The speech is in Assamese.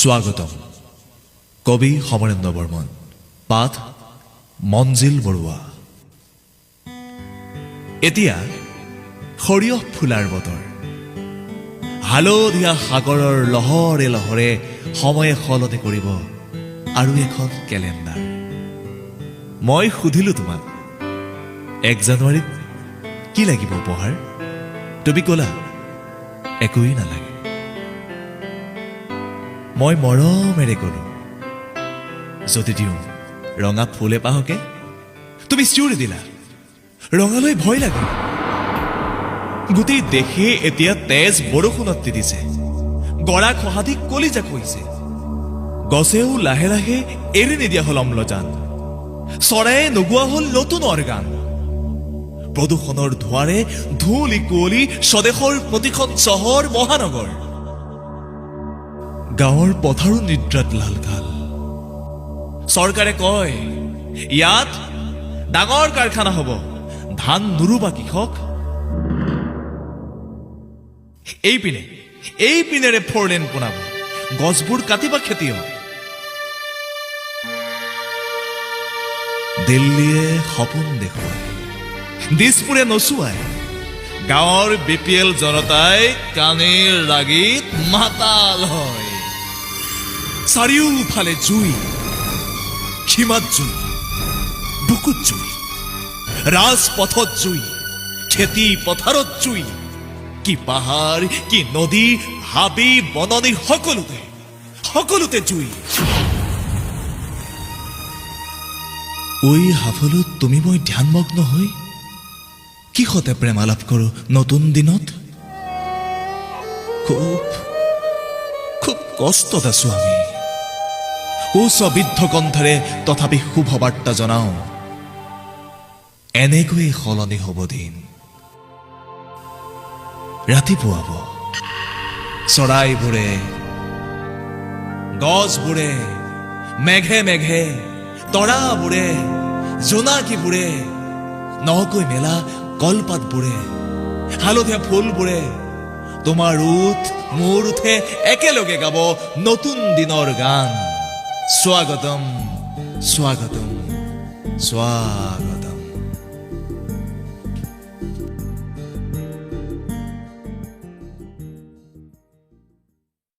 স্বাগতম কবি সমৰেন্দ্ৰ বৰ্মন পাঠ মঞ্জিল বৰুৱা এতিয়া সৰিয়হ ফুলাৰ বতৰ হালধীয়া সাগৰৰ লহৰে লহৰে সময়ে সলনি কৰিব আৰু এখন কেলেণ্ডাৰ মই সুধিলো তোমাক 1 জানুৱাৰীত কি লাগিব উপহাৰ তুমি ক'লা একোই নালাগে মই মৰমেৰে ক'লো যদি দিওঁ ৰঙা ফুল এপাহকে তুমি চিঞৰি দিলা ৰঙালৈ ভয় লাগে গোটেই দেশে এতিয়া তেজ বৰষুণত তিতিছে গৰা খহাদি কলিজা কৈছে গছেও লাহে লাহে এৰি নিদিয়া হ'ল অম্লজান চৰায়ে নগোৱা হ'ল নতুন অৰ্গান প্ৰদূষণৰ ধোঁৱাৰে ধূলি কুঁৱলী স্বদেশৰ প্ৰতিখন চহৰ মহানগৰ গাঁৱৰ পথাৰো নিদ্ৰাত লালকাল চৰকাৰে কয় ইয়াত ডাঙৰ কাৰখানা হ'ব ধান নুৰুবা কৃষক এইপিনেৰে 4 লেন বনাব গছবোৰ কাটিবা খেতিয়ক দিল্লীয়ে সপোন দেখুৱায় দিছপুৰে নচুৱায় গাঁৱৰ BPL জনতাই কাণীৰ ৰাগীত মাতাল হয় চাৰিওফালে জুই সীমাত জুই বুকুত জুই ৰাজপথত জুই খেতি পথাৰত জুই কি পাহাৰ কি নদী হাবি বননি সকলোতে জুই ঐ সাফলত তুমি মই ধ্যানমগ্ন হৈ কিহতে প্ৰেম আলাপ কৰোঁ নতুন দিনত খুব কষ্টত আছো আমি উচ্চবিদ্ধ কণ্ঠেৰে তথাপি শুভবাৰ্তা জনাওঁ এনেকৈয়ে সলনি হ'ব দিন ৰাতিপুৱাব চৰাইবোৰে গছবোৰে মেঘে মেঘে তৰাবোৰে জোনাকীবোৰে নকৈ মেলা কলপাতবোৰে হালধীয়া ফুলবোৰে তোমাৰ উঠ মোৰ উঠে একেলগে গাব নতুন দিনৰ গান স্বাগতম স্বাগতম স্বাগতম